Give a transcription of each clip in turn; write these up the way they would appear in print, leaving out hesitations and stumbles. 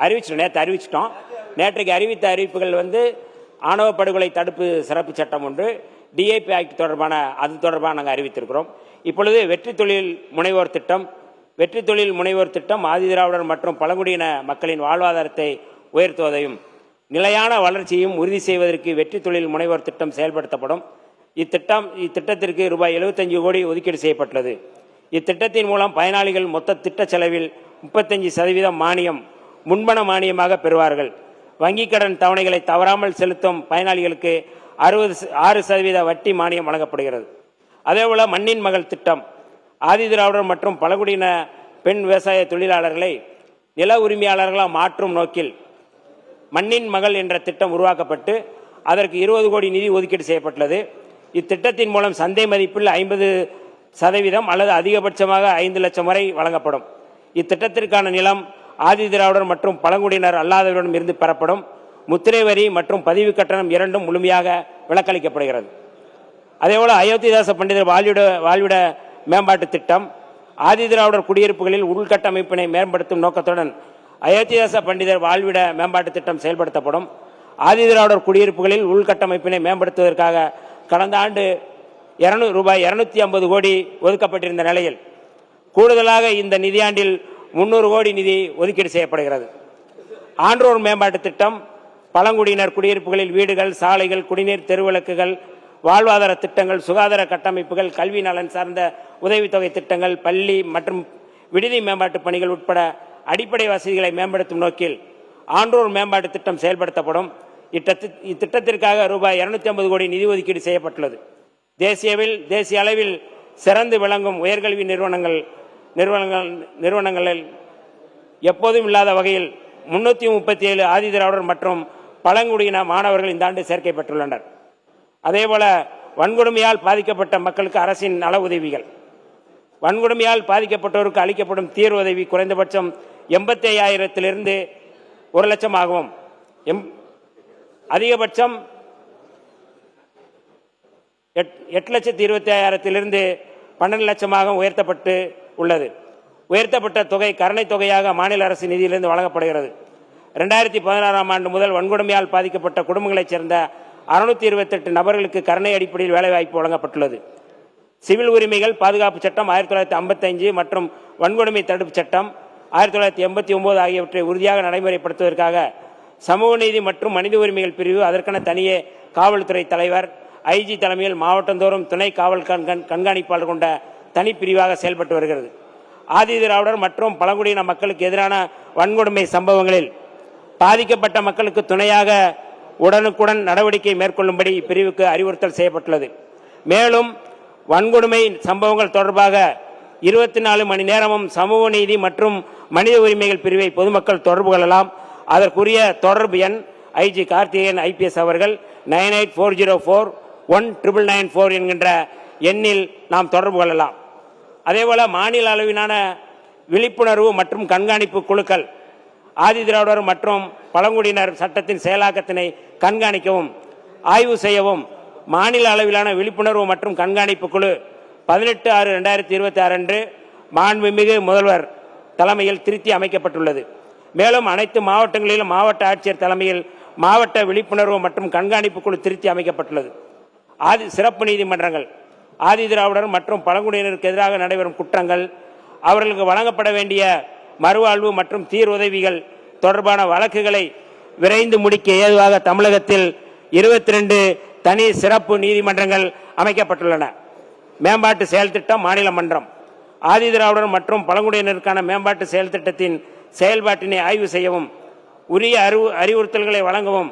அறிவிச்சிட்டோம். நேற்றைக்கு அறிவித்த அறிவிப்புகள் ஆணவ படுகொலை தடுப்பு சிறப்பு சட்டம் ஒன்று, டிஏபி ஆக்ட் தொடர்பான நாங்கள் அறிவித்திருக்கிறோம். இப்பொழுது வெற்றி தொழில் முனைவோர் திட்டம் ஆதிதிராவிடர் மற்றும் பழங்குடியின மக்களின் வாழ்வாதாரத்தை உயர்த்துவதையும் நிலையான வளர்ச்சியையும் உறுதி செய்வதற்கு வெற்றி தொழில் முனைவோர் திட்டம் செயல்படுத்தப்படும். இத்திட்டத்திற்கு ரூபாய் 75 கோடி ஒதுக்கீடு செய்யப்பட்டுள்ளது. இத்திட்டத்தின் மூலம் பயனாளிகள் மொத்த திட்ட செலவில் 35% மானியம் முன்பண மானியமாக பெறுவார்கள். வங்கிக் கடன் தவணைகளை தவறாமல் செலுத்தும் பயனாளிகளுக்கு 6% வட்டி மானியம் வழங்கப்படுகிறது. அதேபோல மண்ணின் மகள் திட்டம் ஆதிதிராவிடர் மற்றும் பழங்குடியின பெண் விவசாய தொழிலாளர்களை நில உரிமையாளர்களாக மாற்றும் நோக்கில் மண்ணின் மகள் என்ற திட்டம் உருவாக்கப்பட்டு அதற்கு 20 கோடி நிதி ஒதுக்கீடு செய்யப்பட்டுள்ளது. இத்திட்டத்தின் மூலம் சந்தை மதிப்பில் 50% அல்லது அதிகபட்சமாக 5 லட்சம் வரை வழங்கப்படும். இத்திட்டத்திற்கான நிலம் ஆதிதிராவிடர் மற்றும் பழங்குடியினர் அல்லாதவரிடம் இருந்து பெறப்படும். முத்திரை வரி மற்றும் பதிவு கட்டணம் இரண்டும் முழுமையாக விலக்களிக்கப்படுகிறது. அதேபோல அயோத்திதாச பண்டிதர் வாழ்விட மேம்பாட்டு திட்டம் ஆதிதிராவிடர் குடியிருப்புகளில் உள்கட்டமைப்பினை மேம்படுத்தும் நோக்கத்துடன் அயோத்திதாச பண்டிதர் வாழ்விட மேம்பாட்டு திட்டம் செயல்படுத்தப்படும். ஆதிதிராவிடர் குடியிருப்புகளில் உள்கட்டமைப்பினை மேம்படுத்துவதற்காக கடந்த ஆண்டு ரூபாய் 250 கோடி ஒதுக்கப்பட்டிருந்த நிலையில் கூடுதலாக இந்த நிதியாண்டில் 300 கோடி நிதி ஒதுக்கீடு செய்யப்படுகிறது. ஆன்றோர் மேம்பாட்டு திட்டம் பழங்குடியினர் குடியிருப்புகளில் வீடுகள், சாலைகள், குடிநீர், தெருவிளக்குகள், வாழ்வாதார திட்டங்கள், சுகாதார கட்டமைப்புகள், கல்வி நலன் சார்ந்த உதவித்தொகை திட்டங்கள், பள்ளி மற்றும் விடுதி மேம்பாட்டு பணிகள் உட்பட அடிப்படை வசதிகளை மேம்படுத்தும் நோக்கில் ஆன்றோர் மேம்பாட்டு திட்டம் செயல்படுத்தப்படும். இத்திட்டத்திற்காக ரூபாய் 250 கோடி நிதி ஒதுக்கீடு செய்யப்பட்டுள்ளது. தேசிய அளவில் சிறந்து விளங்கும் உயர்கல்வி நிறுவனங்களில் எப்போதும் இல்லாத வகையில் 337 ஆதிதிராவிடர் மற்றும் பழங்குடியின மாணவர்கள் இந்த ஆண்டு சேர்க்கப்பட்டுள்ளனர். அதேபோல வன்கொடுமையால் பாதிக்கப்பட்ட மக்களுக்கு அரசின் நல உதவிகள், வன்கொடுமையால் பாதிக்கப்பட்டோருக்கு அளிக்கப்படும் தீர்வு உதவி குறைந்தபட்சம் 85,000 1 லட்சம் ஆகவும் அதிகபட்சம் 8,25,000 12 லட்சமாக உயர்த்தப்பட்டு உள்ளது. உயர்த்தப்பட்ட தொகை கருணை தொகையாக மாநில அரசு நிதியிலிருந்து வழங்கப்படுகிறது. 2016ஆம் ஆண்டு முதல் வன்கொடுமையால் பாதிக்கப்பட்ட குடும்பங்களைச் சேர்ந்த 628 நபர்களுக்கு கருணை அடிப்படையில் வேலைவாய்ப்பு வழங்கப்பட்டுள்ளது. சிவில் உரிமைகள் பாதுகாப்பு சட்டம் 1955 மற்றும் வன்கொடுமை தடுப்பு சட்டம் 1989 ஆகியவற்றை உறுதியாக நடைமுறைப்படுத்துவதற்காக சமூக நீதி மற்றும் மனித உரிமைகள் பிரிவு அதற்கென தனியே காவல்துறை தலைவர் ஐஜி தலைமையில் மாவட்டந்தோறும் துணை காவல் கண்காணிப்பாளர் கொண்ட தனிப்பிரிவாக செயல்பட்டு வருகிறது. ஆதிதிராவிடர் மற்றும் பழங்குடியின மக்களுக்கு எதிரான வன்கொடுமை சம்பவங்களில் பாதிக்கப்பட்ட மக்களுக்கு துணையாக உடனுக்குடன் நடவடிக்கை மேற்கொள்ளும்படி இப்பிரிவுக்கு அறிவுறுத்தல் செய்யப்பட்டுள்ளது. மேலும் வன்கொடுமை சம்பவங்கள் தொடர்பாக 24 மணி நேரமும் சமூக நீதி மற்றும் மனித உரிமைகள் பிரிவை பொதுமக்கள் தொடர்பு கொள்ளலாம். அதற்குரிய தொடர்பு எண் ஐஜி கார்த்திகேயன் IPS அவர்கள் 9840419994 என்கின்ற எண்ணில் நாம் தொடர்பு கொள்ளலாம். அதேபோல மாநில அளவிலான விழிப்புணர்வு மற்றும் கண்காணிப்பு குழுக்கள் ஆதிதிராவிடர் மற்றும் பழங்குடியினர் சட்டத்தின் செயலாக்கத்தினை கண்காணிக்கவும் ஆய்வு செய்யவும் மாநில அளவிலான விழிப்புணர்வு மற்றும் கண்காணிப்பு குழு 18/6/2026 அன்று மாண்புமிகு முதல்வர் தலைமையில் திருத்தி அமைக்கப்பட்டுள்ளது. மேலும் அனைத்து மாவட்டங்களிலும் மாவட்ட ஆட்சியர் தலைமையில் மாவட்ட விழிப்புணர்வு மற்றும் கண்காணிப்பு குழு திருத்தி அமைக்கப்பட்டுள்ளது. சிறப்பு நீதிமன்றங்கள் ஆதிதிராவிடர் மற்றும் பழங்குடியினருக்கு எதிராக நடைபெறும் குற்றங்கள், அவர்களுக்கு வழங்கப்பட வேண்டிய மறுவாழ்வு மற்றும் தீர்வுதவிகள் தொடர்பான வழக்குகளை விரைந்து முடிக்க ஏதுவாக தமிழகத்தில் 22 தனி சிறப்பு நீதிமன்றங்கள் அமைக்கப்பட்டுள்ளன. மேம்பாட்டு செயல் திட்டம் மாநில மன்றம் ஆதிதிராவிடர் மற்றும் பழங்குடியினருக்கான மேம்பாட்டு செயல் திட்டத்தின் செயல்பாட்டினை ஆய்வு செய்யவும் உரிய அறிவுறுத்தல்களை வழங்கவும்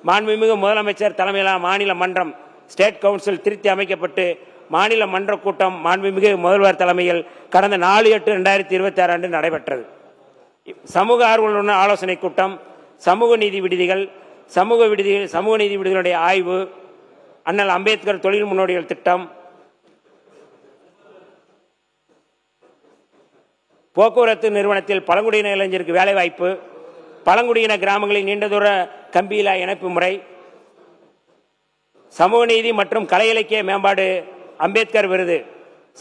மாண்புமிகு முதலமைச்சர் தலைமையிலான மாநில மன்றம் ஸ்டேட் கவுன்சில் திருத்தி அமைக்கப்பட்டு மாநில மன்ற கூட்டம் மாண்புமிகு முதல்வர் தலைமையில் கடந்த 4/8/2026 அன்று நடைபெற்றது. சமூக ஆர்வலருடன் ஆலோசனை கூட்டம், சமூக நீதி விடுதிகள், சமூக நீதி விடுதிகளுடைய ஆய்வு, அண்ணல் அம்பேத்கர் தொழில் முன்னோடிகள் திட்டம், போக்குவரத்து நிறுவனத்தில் பழங்குடியின இளைஞருக்கு வேலைவாய்ப்பு, பழங்குடியின கிராமங்களில் நீண்ட தூர கம்பியிலா இணைப்பு முறை, சமூக நீதி மற்றும் கலை இலக்கிய மேம்பாடு அம்பேத்கர் விருது,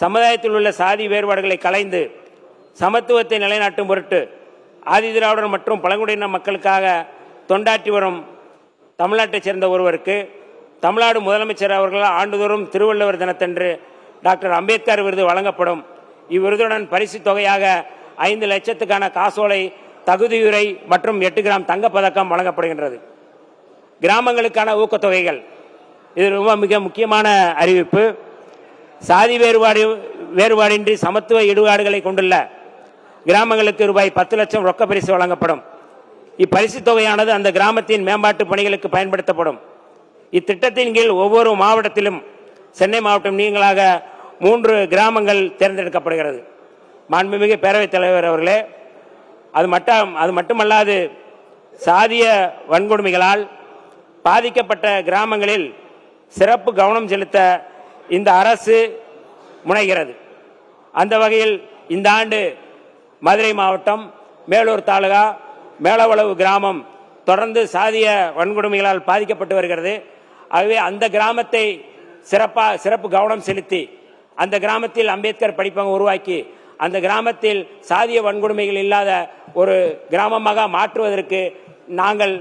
சமுதாயத்தில் உள்ள சாதி வேறுபாடுகளை களைந்து சமத்துவத்தை நிலைநாட்டும் பொருட்டு ஆதிதிராவிடர் மற்றும் பழங்குடியின மக்களுக்காக தொண்டாற்றி வரும் தமிழ்நாட்டைச் சேர்ந்த ஒருவருக்கு தமிழ்நாடு முதலமைச்சர் அவர்களால் ஆண்டுதோறும் திருவள்ளுவர் தினத்தன்று டாக்டர் அம்பேத்கர் விருது வழங்கப்படும். இவ்விருதுடன் பரிசு தொகையாக 5 லட்சத்துக்கான காசோலை, தகுதியுரை மற்றும் 8 கிராம் தங்கப்பதக்கம் வழங்கப்படுகின்றது. கிராமங்களுக்கான ஊக்கத்தொகைகள், இது ரொம்ப மிக முக்கியமான அறிவிப்பு. சாதி வேறுபாடின்றி சமத்துவ ஈடுபாடுகளை கொண்டுள்ள கிராமங்களுக்கு ரூபாய் 10 லட்சம் ரொக்க பரிசு வழங்கப்படும். இப்பரிசு தொகையானது அந்த கிராமத்தின் மேம்பாட்டு பணிகளுக்கு பயன்படுத்தப்படும். இத்திட்டத்தின் கீழ் ஒவ்வொரு மாவட்டத்திலும் சென்னை மாவட்டம் நீங்களாக 3 கிராமங்கள் தேர்ந்தெடுக்கப்படுகிறது. மாண்புமிகு பேரவைத் தலைவர் அவர்களே, அது மட்டுமல்லாது சாதிய வன்கொடுமைகளால் பாதிக்கப்பட்ட கிராமங்களில் சிறப்பு கவனம் செலுத்த இந்த அரசு முனைகிறது. அந்த வகையில் இந்த ஆண்டு மதுரை மாவட்டம் மேலூர் தாலுகா மேலவளவு கிராமம் தொடர்ந்து சாதிய வன்கொடுமைகளால் பாதிக்கப்பட்டு வருகிறது. ஆகவே அந்த கிராமத்தை சிறப்பு கவனம் செலுத்தி அந்த கிராமத்தில் அம்பேத்கர் படிப்பகம் உருவாக்கி அந்த கிராமத்தில் சாதிய வன்கொடுமைகள் இல்லாத ஒரு கிராமமாக மாற்றுவதற்கு நாங்கள்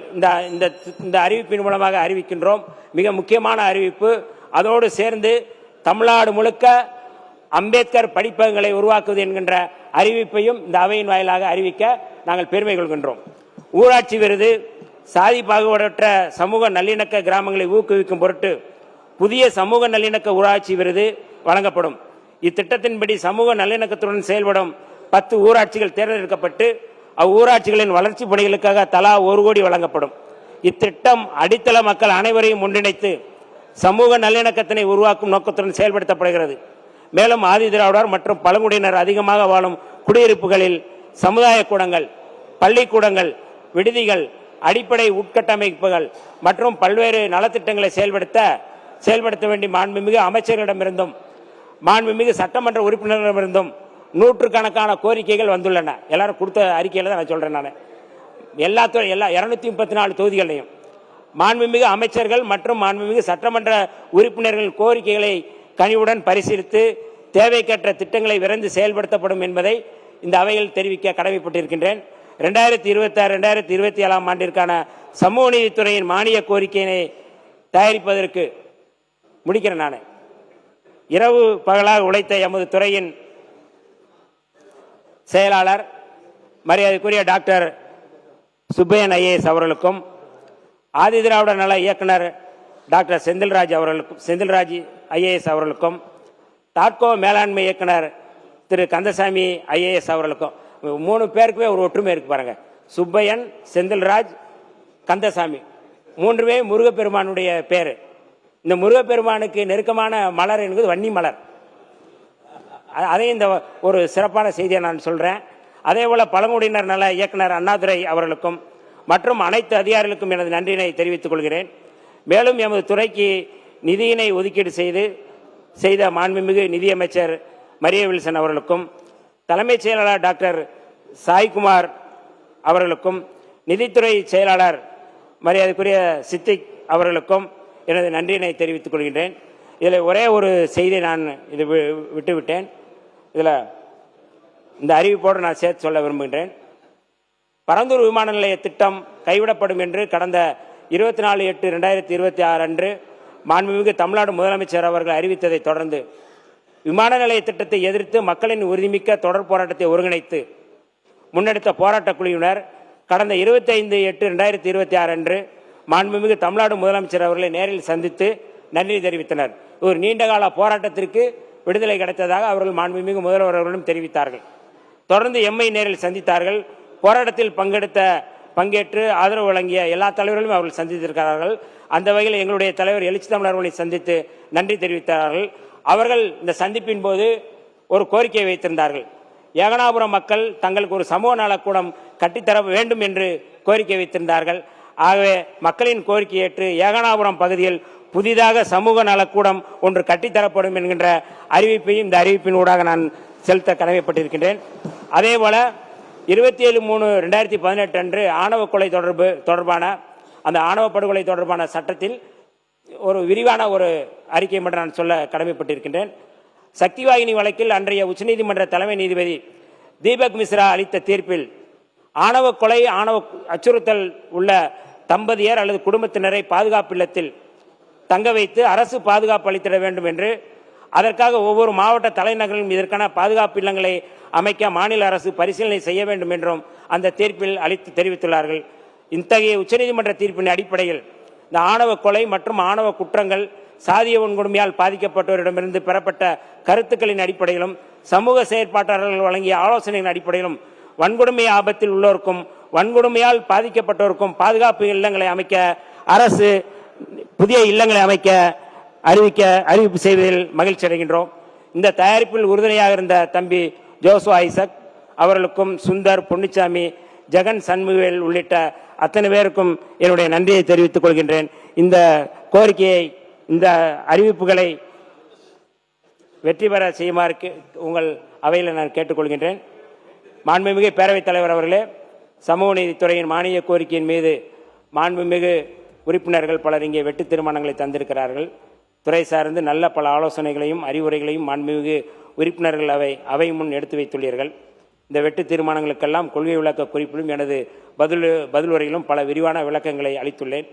இந்த அறிவிப்பின் மூலமாக அறிவிக்கின்றோம். மிக முக்கியமான அறிவிப்பு. அதோடு சேர்ந்து தமிழ்நாடு முழுக்க அம்பேத்கர் படிப்பகங்களை உருவாக்குவது என்கின்ற அறிவிப்பையும் இந்த அவையின் வாயிலாக அறிவிக்க நாங்கள் பெருமை கொள்கின்றோம். ஊராட்சி விருது சாதி பாகுபாடற்ற சமூக நல்லிணக்க கிராமங்களை ஊக்குவிக்கும் பொருட்டு புதிய சமூக நல்லிணக்க ஊராட்சி விருது வழங்கப்படும். இத்திட்டத்தின்படி சமூக நல்லிணக்கத்துடன் செயல்படும் 10 ஊராட்சிகள் தேர்ந்தெடுக்கப்பட்டு அவ்வூராட்சிகளின் வளர்ச்சி பணிகளுக்காக தலா 1 கோடி வழங்கப்படும். இத்திட்டம் அடித்தள மக்கள் அனைவரையும் ஒன்றிணைத்து சமூக நல்லிணக்கத்தினை உருவாக்கும் நோக்கத்துடன் செயல்படுத்தப்படுகிறது. மேலும் ஆதிதிராவிடர் மற்றும் பழங்குடியினர் அதிகமாக வாழும் குடியிருப்புகளில் சமுதாய கூடங்கள், பள்ளிக்கூடங்கள், விடுதிகள், அடிப்படை உட்கட்டமைப்புகள் மற்றும் பல்வேறு நலத்திட்டங்களை செயல்படுத்த வேண்டிய மாண்புமிகு அமைச்சர்களிடமிருந்தும் மாண்புமிகு சட்டமன்ற உறுப்பினர்களிடமிருந்தும் நூற்றுக்கணக்கான கோரிக்கைகள் வந்துள்ளன. எல்லாரும் கொடுத்த அறிக்கையில் தான் நான் சொல்றேன். நான் எல்லா 234 தொகுதிகளையும் மாண்புமிகு அமைச்சர்கள் மற்றும் மாண்புமிகு சட்டமன்ற உறுப்பினர்களின் கோரிக்கைகளை கனிவுடன் பரிசீலித்து தேவைக்கேற்ற திட்டங்களை விரைந்து செயல்படுத்தப்படும் என்பதை இந்த அவையில் தெரிவிக்க கடமைப்பட்டிருக்கின்றேன். 2026-2027 ஆண்டிற்கான சமூக நீதித்துறையின் மானிய கோரிக்கையினை தயாரிப்பதற்கு முடிக்கிறேன். நான் இரவு பகலாக உழைத்த எமது துறையின் செயலாளர் மரியாதைக்குரிய டாக்டர் சுப்பையன் ஐஏஎஸ் அவர்களுக்கும், ஆதிதிராவிடர் நல இயக்குனர் டாக்டர் செந்தில்ராஜ் ஐஏஎஸ் அவர்களுக்கும், தாட்கோ மேலாண்மை இயக்குனர் திரு கந்தசாமி ஐஏஎஸ் அவர்களுக்கும், 3 பேருக்குமே ஒரு ஒற்றுமை இருக்கு பாருங்க. சுப்பையன், செந்தில்ராஜ், கந்தசாமி 3மே முருகப்பெருமானுடைய பேரு. இந்த முருகப்பெருமானுக்கு நெருக்கமான மலர் என்பது வன்னி மலர். அதையும் இந்த ஒரு சிறப்பான செய்தியை நான் சொல்றேன். அதே போல பழங்குடியினர் நல இயக்குனர் அண்ணாதுரை அவர்களுக்கும் மற்றும் அனைத்து அதிகாரிகளுக்கும் எனது நன்றியினை தெரிவித்துக் கொள்கிறேன். மேலும் எமது துறைக்கு நிதியினை ஒதுக்கீடு செய்த மாண்புமிகு நிதியமைச்சர் மரிய வில்சன் அவர்களுக்கும், தலைமைச் செயலாளர் டாக்டர் சாய்குமார் அவர்களுக்கும், நிதித்துறை செயலாளர் மரியாதைக்குரிய சித்திக் அவர்களுக்கும் எனது நன்றியினை தெரிவித்துக் கொள்கின்றேன். இதில் ஒரே ஒரு செய்தியை நான் இது விட்டுவிட்டேன். இதில் இந்த அறிவிப்போடு நான் சேர்த்து சொல்ல விரும்புகின்றேன். பரந்தூர் விமான நிலைய திட்டம் கைவிடப்படும் என்று கடந்த 24/8/2026 அன்று மாண்புமிகு தமிழ்நாடு முதலமைச்சர் அவர்கள் அறிவித்ததை தொடர்ந்து விமான நிலைய திட்டத்தை எதிர்த்து மக்களின் உறுதிமிக்க தொடர் போராட்டத்தை ஒருங்கிணைத்து முன்னெடுத்த போராட்ட குழுவினர் கடந்த 25/8/2026 அன்று மாண்புமிகு தமிழ்நாடு முதலமைச்சர் அவர்களை நேரில் சந்தித்து நன்றி தெரிவித்தனர். ஒரு நீண்டகால போராட்டத்திற்கு விடுதலை கிடைத்ததாக அவர்கள் மாண்புமிகு முதல்வர் அவர்களும் தெரிவித்தார்கள். தொடர்ந்து எம்மை நேரில் சந்தித்தார்கள். போராட்டத்தில் பங்கேற்று ஆதரவு வழங்கிய எல்லா தலைவர்களும் அவர்கள் சந்தித்திருக்கிறார்கள். அந்த வகையில் எங்களுடைய தலைவர் எழுச்சி தமிழர்களை சந்தித்து நன்றி தெரிவித்தார்கள். அவர்கள் இந்த சந்திப்பின் போது ஒரு கோரிக்கை வைத்திருந்தார்கள். ஏகனாபுரம் மக்கள் தங்களுக்கு ஒரு சமூக நலக்கூடம் கட்டித்தர வேண்டும் என்று கோரிக்கை வைத்திருந்தார்கள். ஆகவே மக்களின் கோரிக்கை ஏற்று ஏகனாபுரம் பகுதியில் புதிதாக சமூக நலக்கூடம் ஒன்று கட்டித்தரப்படும் என்கின்ற அறிவிப்பையும் இந்த அறிவிப்பின் ஊடாக நான் செலுத்த கடமைப்பட்டிருக்கின்றேன். அதேபோல 27/3/2018 அன்று ஆணவ கொலை தொடர்பான அந்த ஆணவ படுகொலை தொடர்பான சட்டத்தில் ஒரு விரிவான ஒரு அறிக்கை மட்டும் நான் சொல்ல கடமைப்பட்டிருக்கின்றேன். சக்திவாகினி வழக்கில் அன்றைய உச்சநீதிமன்ற தலைமை நீதிபதி தீபக் மிஸ்ரா அளித்த தீர்ப்பில் ஆணவ கொலை, ஆணவ அச்சுறுத்தல் உள்ள தம்பதியர் அல்லது குடும்பத்தினரை பாதுகாப்பு இல்லத்தில் தங்க வைத்து அரசு பாதுகாப்பு அளித்திட வேண்டும் என்று, அதற்காக ஒவ்வொரு மாவட்ட தலைநகரிலும் இதற்கான பாதுகாப்பு இல்லங்களை அமைக்க மாநில அரசு பரிசீலனை செய்ய வேண்டும் என்றும் அந்த தீர்ப்பில் தெரிவித்துள்ளார்கள். இத்தகைய உச்சநீதிமன்ற தீர்ப்பின் அடிப்படையில் இந்த ஆணவ கொலை மற்றும் ஆணவ குற்றங்கள் சாதிய வன்கொடுமையால் பாதிக்கப்பட்டவரிடமிருந்து பெறப்பட்ட கருத்துக்களின் அடிப்படையிலும் சமூக செயற்பாட்டாளர்கள் வழங்கிய ஆலோசனையின் அடிப்படையிலும் வன்கொடுமை ஆபத்தில் உள்ளோருக்கும் வன்கொடுமையால் பாதிக்கப்பட்டோருக்கும் பாதுகாப்பு இல்லங்களை அமைக்க அரசு புதிய இல்லங்களை அமைக்க அறிவிப்பு செய்வதில் மகிழ்ச்சி அடைகின்றோம். இந்த தயாரிப்பில் உறுதுணையாக இருந்த தம்பி ஜோசுவா ஐசக் அவர்களுக்கும், சுந்தர், பொன்னுச்சாமி, ஜெகன், சண்முகவேல் உள்ளிட்ட அத்தனை பேருக்கும் என்னுடைய நன்றியை தெரிவித்துக் கொள்கின்றேன். இந்த கோரிக்கையை, இந்த அறிவிப்புகளை வெற்றி பெற செய்யுமாறு உங்கள் அவையில் நான் கேட்டுக்கொள்கின்றேன். மாண்புமிகு பேரவைத் தலைவர் அவர்களே, சமூக நீதித்துறையின் மானிய கோரிக்கையின் மீது மாண்புமிகு உறுப்பினர்கள் பலர் இங்கே வெட்டு தீர்மானங்களை தந்திருக்கிறார்கள். துறை சார்ந்து நல்ல பல ஆலோசனைகளையும் அறிவுரைகளையும் மாண்புமிகு உறுப்பினர்கள் அவை முன் எடுத்து வைத்துள்ளீர்கள். இந்த வெட்டு தீர்மானங்களுக்கெல்லாம் கொள்கை விளக்க குறிப்பிலும் எனது பதிலுரையிலும் பல விரிவான விளக்கங்களை அளித்துள்ளேன்.